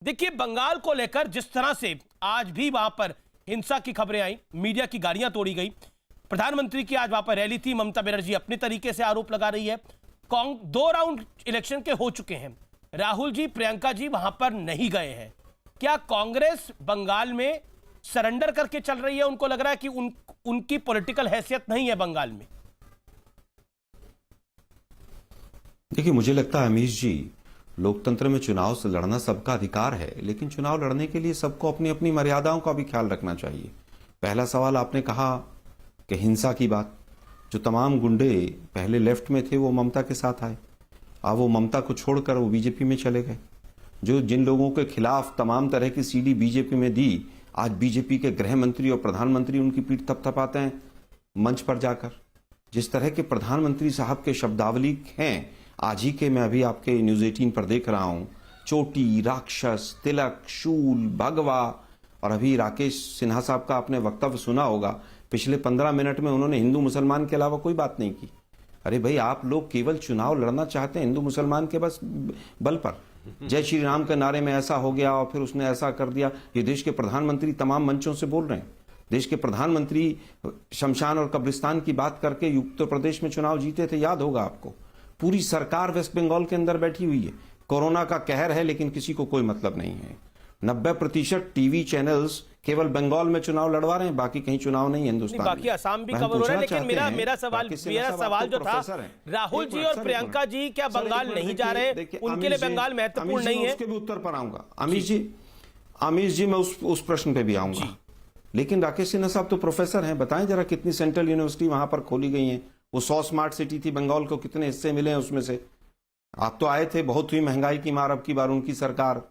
देखिए, बंगाल को लेकर जिस तरह से आज भी वहां पर हिंसा की खबरें आई, मीडिया की गाड़ियां तोड़ी गई, प्रधानमंत्री की आज वहां पर रैली थी, ममता बनर्जी अपने तरीके से आरोप लगा रही है। 2 राउंड इलेक्शन के हो चुके हैं, राहुल जी प्रियंका जी वहां पर नहीं गए हैं। क्या कांग्रेस बंगाल में सरेंडर करके चल रही है? उनको लग रहा है कि उनकी पॉलिटिकल हैसियत नहीं है बंगाल में। देखिए, मुझे लगता है अमीश जी, लोकतंत्र में चुनाव से लड़ना सबका अधिकार है, लेकिन चुनाव लड़ने के लिए सबको अपनी अपनी मर्यादाओं का भी ख्याल रखना चाहिए। पहला सवाल आपने कहा कि हिंसा की बात, जो तमाम गुंडे पहले लेफ्ट में थे वो ममता के साथ आए, अब वो ममता को छोड़कर वो बीजेपी में चले गए। जो जिन लोगों के खिलाफ तमाम तरह की सीडी बीजेपी में दी, आज बीजेपी के गृह मंत्री और प्रधानमंत्री उनकी पीठ थपथपाते हैं मंच पर जाकर। जिस तरह के प्रधानमंत्री साहब के शब्दावली हैं, आज ही के मैं अभी आपके न्यूज 18 पर देख रहा हूं, चोटी, राक्षस, तिलक, शूल, भगवा, और अभी राकेश सिन्हा साहब का आपने वक्तव्य सुना होगा, पिछले 15 मिनट में उन्होंने हिंदू मुसलमान के अलावा कोई बात नहीं की। अरे भाई, आप लोग केवल चुनाव लड़ना चाहते हैं हिंदू मुसलमान के बस बल पर। जय श्री राम के नारे में ऐसा हो गया और फिर उसने ऐसा कर दिया। ये देश के प्रधानमंत्री तमाम मंचों से बोल रहे हैं। देश के प्रधानमंत्री शमशान और कब्रिस्तान की बात करके उत्तर प्रदेश में चुनाव जीते थे, याद होगा आपको। पूरी सरकार वेस्ट बंगाल के अंदर बैठी हुई है, कोरोना का कहर है, लेकिन किसी को कोई मतलब नहीं है। 90% टीवी चैनल्स केवल बंगाल में चुनाव लड़वा रहे हैं, बाकी कहीं चुनाव नहीं है हिंदुस्तान में। बाकी असम भी कवर हो रहा है, लेकिन मेरा सवाल जो था, राहुल जी और प्रियंका जी क्या बंगाल नहीं जा रहे? उनके लिए बंगाल महत्वपूर्ण नहीं है? उसके भी उत्तर पर आऊंगा अमीश जी, मैं उस प्रश्न पे भी आऊंगा। लेकिन राकेश सिन्हा साहब तो प्रोफेसर हैं, बताएं जरा कितनी सेंट्रल यूनिवर्सिटी वहां पर खोली गई है? वो 100 स्मार्ट सिटी थी, बंगाल को कितने हिस्से मिले हैं उसमें से? आप तो आए थे, बहुत हुई महंगाई की मार अब की बार उनकी सरकार।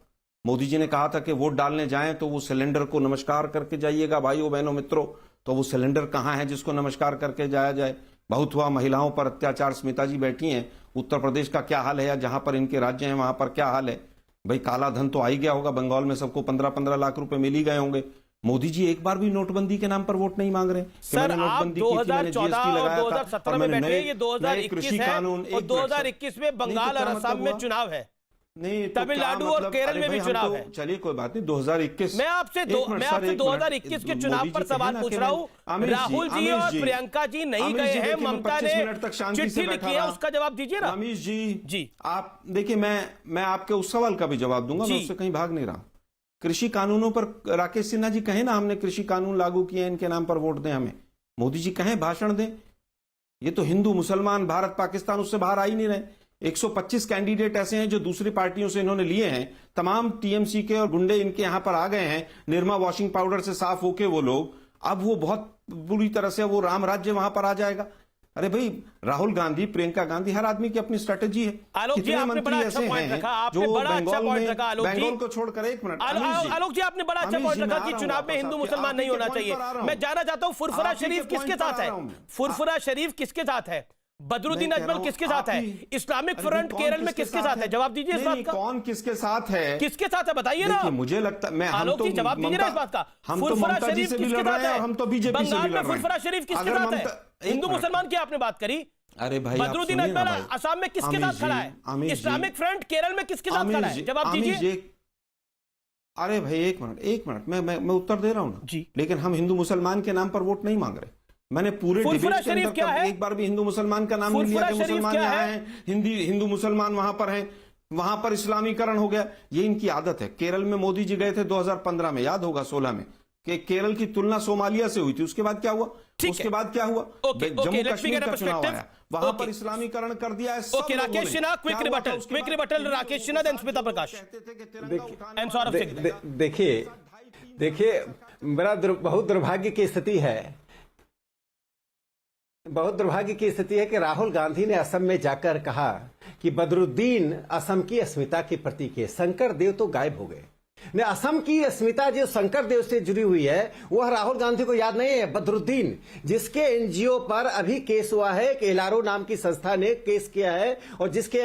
मोदी जी ने कहा था कि वोट डालने जाएं तो वो सिलेंडर को नमस्कार करके जाइएगा भाइयों बहनों मित्रों। तो वो सिलेंडर कहां है जिसको नमस्कार करके जाया जाए? बहुत हुआ महिलाओं पर अत्याचार, स्मिता जी बैठी हैं, उत्तर प्रदेश का क्या हाल है, या जहां पर इनके राज्य हैं वहां पर क्या हाल है? भाई, काला धन तो आ ही गया होगा बंगाल में, सबको 15-15 लाख रुपए मिल ही गए होंगे। मोदी जी एक बार भी नोटबंदी के नाम पर वोट नहीं मांग रहे। सर, आप 2014 और 2017 में बैठे, ये 2021 है और 2021 में बंगाल और असम में चुनाव है, नहीं तमिलनाडु और केरल में भी चुनाव है। चलिए कोई बात नहीं, 2021 मैं आपसे 2021 के चुनाव पर सवाल पूछ रहा हूँ। राहुल जी और प्रियंका जी नहीं गए हैं, ममता ने चिट्ठी लिखी है, उसका जवाब दीजिए ना। अमीश जी, आप देखिए, मैं आपके उस सवाल का भी जवाब दूंगा, मैं उससे कहीं भाग नहीं रहा। कृषि कानूनों पर राकेश सिन्हा जी कहें ना, हमने कृषि कानून लागू किए, इनके नाम पर वोट दें हमें। मोदी जी कहें, भाषण दें। ये तो हिंदू मुसलमान, भारत पाकिस्तान उससे बाहर आ ही नहीं रहे। 125 कैंडिडेट ऐसे हैं जो दूसरी पार्टियों से इन्होंने लिए हैं, तमाम टीएमसी के और गुंडे इनके यहां पर आ गए हैं, निर्मा वॉशिंग पाउडर से साफ होके वो लोग। अब वो बहुत बुरी तरह से वो राम राज्य वहां पर आ जाएगा। अरे भाई, राहुल गांधी, प्रियंका गांधी, हर आदमी की अपनी स्ट्रेटेजी है। आलोक जी, आपने बड़ा अच्छा पॉइंट रखा, आपने बड़ा अच्छा पॉइंट रखा आलोक जी। बंगाल को छोड़कर एक मिनट, आलोक जी, आपने बड़ा अच्छा पॉइंट रखा कि चुनाव में हिंदू मुसलमान नहीं होना चाहिए। मैं जानना चाहता हूं, फुरफुरा शरीफ किसके साथ है? फुरफुरा शरीफ किसके साथ है? बदरुद्दीन अजमल किसके साथ है? इस्लामिक फ्रंट केरल में किसके साथ है? जवाब दीजिए इस बात का। कौन किसके साथ है? किसके साथ है बताइए ना। मुझे लगता, मैं आलोक जी जवाब दीजिए ना इस बात का। फुरफुरा शरीफ किसके साथ है? हम तो बीजेपी से भी लड़ रहे हैं। बंगाल में फुरफुरा शरीफ किसके साथ है? हिंदू मुसलमान की आपने बात करी। अरे भाई, बदरुद्दीन अजमल असम में किसके साथ खड़ा है? इस्लामिक फ्रंट केरल में किसके साथ खड़ा है? जवाब दीजिए। अरे भाई, एक मिनट, मैं उत्तर दे रहा हूं ना जी। लेकिन हम हिंदू मुसलमान के नाम पर वोट नहीं मांग रहे। मैंने पूरे डिबेट के अंदर एक बार भी हिंदू मुसलमान का नाम नहीं लिया कि मुसलमान यहाँ हैं, हिंदू मुसलमान वहां पर हैं, वहां पर इस्लामीकरण हो गया। ये इनकी आदत है। केरल में मोदी जी गए थे 2015 में, याद होगा 16 में, कि केरल की तुलना सोमालिया से हुई थी। उसके बाद क्या हुआ? जम्मू कश्मीर का चुनाव आया, वहां पर इस्लामीकरण कर दिया है। Rakesh Sinha, quick rebuttal, Rakesh Sinha, then Smita Prakash. देखिए, बड़ा बहुत दुर्भाग्य की स्थिति है, बहुत दुर्भाग्य की स्थिति है कि राहुल गांधी ने असम में जाकर कहा कि बदरुद्दीन असम की अस्मिता के प्रतीक है। शंकर देव तो गायब हो गए। ने असम की अस्मिता जो शंकर देव से जुड़ी हुई है, वह राहुल गांधी को याद नहीं है। बदरुद्दीन, जिसके एनजीओ पर अभी केस हुआ है, कि एलआरओ नाम की संस्था ने केस किया है और जिसके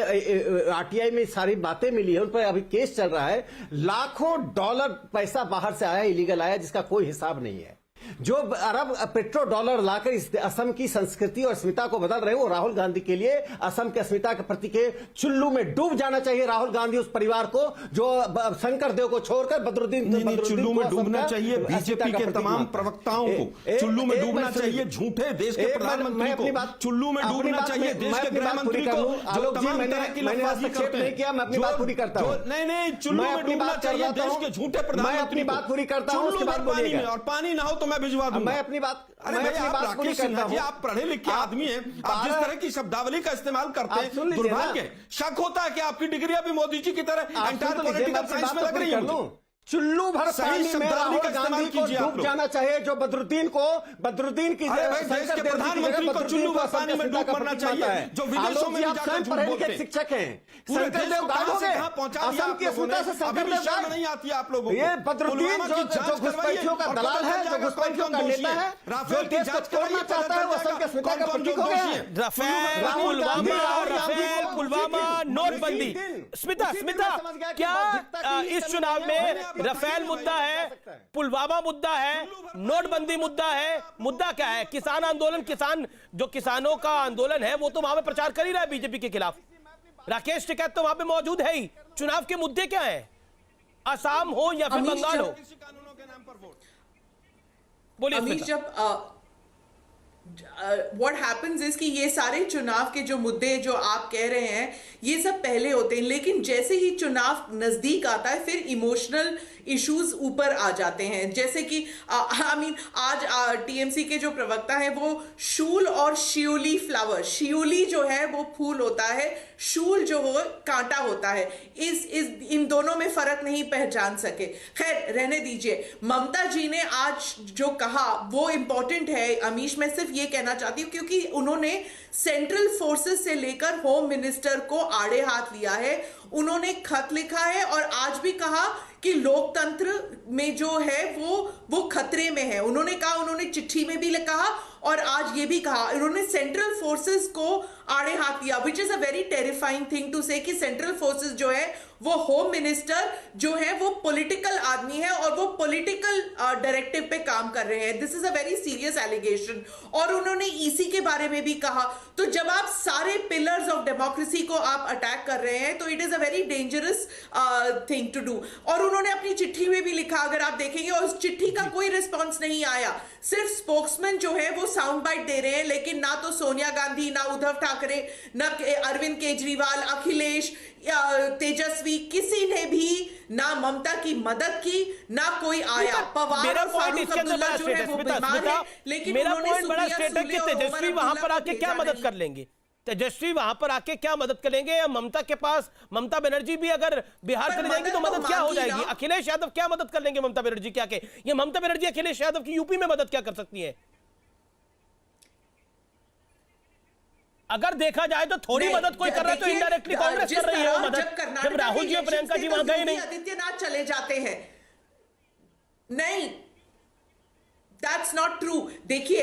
आरटीआई में सारी बातें मिली है, उन पर अभी केस चल रहा है। लाखों डॉलर पैसा बाहर से आया, इलीगल आया, जिसका कोई हिसाब नहीं है। जो अरब पेट्रो डॉलर लाकर इस असम की संस्कृति और अस्मिता को बदल रहे हैं, वो राहुल गांधी के लिए असम की अस्मिता के प्रति के चुल्लू में डूब जाना चाहिए। राहुल गांधी उस परिवार को जो शंकर देव को छोड़कर बदरुद्दीन चुल्लू में डूबना चाहिए बीजेपी के तमाम प्रवक्ताओं को, चुल्लू में डूबना चाहिए झूठे देश के प्रधानमंत्री को, चुल्लू में डूबना चाहिए देश के गृह मंत्री को, जो तमाम तरह की लफाजी करते हैं। किया, मैं अपनी बात पूरी करता हूं। नहीं, चुल्लू में डूबना चाहिए देश के झूठे प्रधानमंत्री। मैं अपनी बात पूरी करता हूं, उसके बाद पानी में, और पानी ना हो तो मैं भिजवा दूंगा। मैं अपनी बात अरे भाई, आप राकेश सिन्हा जी, आप पढ़े लिखे आदमी हैं, आप जिस तरह की शब्दावली का इस्तेमाल करते हैं, दुर्भाग्य, शक होता है कि आपकी डिग्रियां भी मोदी जी की तरह एंटायर पॉलिटिकल साइंस में लग रही है। चुल्लू भर पानी में राहुल गांधी को डूब जाना चाहिए, जो बदरुद्दीन की देश के प्रधानमंत्री को चुल्लू भर पानी में डूब मरना चाहिए, जो विदेशों में जाकर झूठ बोलते हैं। शिक्षक हैं, पूरे देश को कहां से कहां पहुंचा दिया असम की अस्मिता से शंकर देव शर्म नहीं आती आप लोगों को। ये बदरुद्दीन जो घुसपैठियों का दलाल है, जो घुसपैठियों का नेता है, जो देश को तोड़ना चाहता है, वो असम की अस्मिता का प्रतीक हो गया है। राफेल, पुलवामा, नोटबंदी। स्मिता, क्या इस चुनाव में राफेल मुद्दा है, पुलवामा मुद्दा है, नोटबंदी मुद्दा है? मुद्दा क्या है? किसान आंदोलन, जो किसानों का आंदोलन है, वो तो वहां पे प्रचार कर ही रहा है बीजेपी के खिलाफ। राकेश टिकैत तो वहां पे मौजूद है ही। चुनाव के मुद्दे क्या है? असम हो या फिर बंगाल हो? बोलिए। जब what happens is कि ये सारे चुनाव के जो मुद्दे जो आप कह रहे हैं, ये सब पहले होते हैं, लेकिन जैसे ही चुनाव नजदीक आता है, फिर इमोशनल इश्यूज ऊपर आ जाते हैं। जैसे कि आज टीएमसी के जो प्रवक्ता है, वो शूल और शियोली फ्लावर, शियोली जो है वो फूल होता है, शूल जो वो कांटा होता है, इन दोनों में फर्क नहीं पहचान सके। खैर, रहने दीजिए। ममता जी ने आज जो कहा वो इंपॉर्टेंट है अमीश। मैं सिर्फ ये कहना चाहती हूँ, क्योंकि उन्होंने सेंट्रल फोर्सेस से लेकर होम मिनिस्टर को आड़े हाथ लिया है। उन्होंने खत लिखा है और आज भी कहा कि लोकतंत्र में जो है वो खतरे में है। उन्होंने कहा, उन्होंने चिट्ठी में भी कहा और आज ये भी कहा, उन्होंने सेंट्रल फोर्सेस को आड़े हाथ लिया, which is a very terrifying thing to say कि सेंट्रल फोर्सेस जो है, वो होम मिनिस्टर जो है वो पॉलिटिकल आदमी है और वो पॉलिटिकल डायरेक्टिव पे काम कर रहे हैं। This is a very serious allegation. और उन्होंने ईसी के बारे में भी कहा। तो जब आप सारे पिलर्स ऑफ डेमोक्रेसी को आप अटैक कर रहे हैं, तो it is a very dangerous thing to do. और उन्होंने अपनी चिट्ठी में भी लिखा, अगर आप देखेंगे, और उस चिट्ठी का कोई रिस्पॉन्स नहीं आया। सिर्फ स्पोक्समैन जो है वो साउंड बाइट दे रहे हैं, लेकिन ना तो सोनिया गांधी, ना उद्धव ठाकरे, ना अरविंद केजरीवाल, अखिलेश, तेजस्वी, किसी ने भी ना ममता की मदद की, ना कोई आया। पवार और फारूक अब्दुल्ला जो है वो बीमार है, लेकिन मेरा पॉइंट बड़ा स्ट्रेट है कि तेजस्वी वहां पर आके क्या मदद कर लेंगे? तेजस्वी वहां पर आके क्या मदद कर लेंगे? या ममता के पास, ममता बनर्जी भी अगर बिहार चले जाएंगी तो मदद क्या हो जाएगी? अखिलेश यादव क्या मदद कर लेंगे ममता बनर्जी के आके? ये ममता बनर्जी अखिलेश यादव की यूपी में मदद क्या कर सकती है? अगर देखा जाए तो थोड़ी मदद कोई कर रहा है तो इनडायरेक्टली कांग्रेस कर रही है वो मदद। जब राहुल जी और प्रियंका जी वहां गए नहीं, आदित्यनाथ चले जाते हैं। नहीं, दैट्स नॉट ट्रू। देखिए,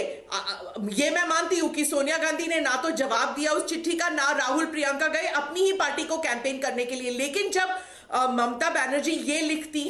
ये मैं मानती हूं कि सोनिया गांधी ने ना तो जवाब दिया उस चिट्ठी का, ना राहुल प्रियंका गए अपनी ही पार्टी को कैंपेन करने के लिए। लेकिन जब ममता बनर्जी ये लिखती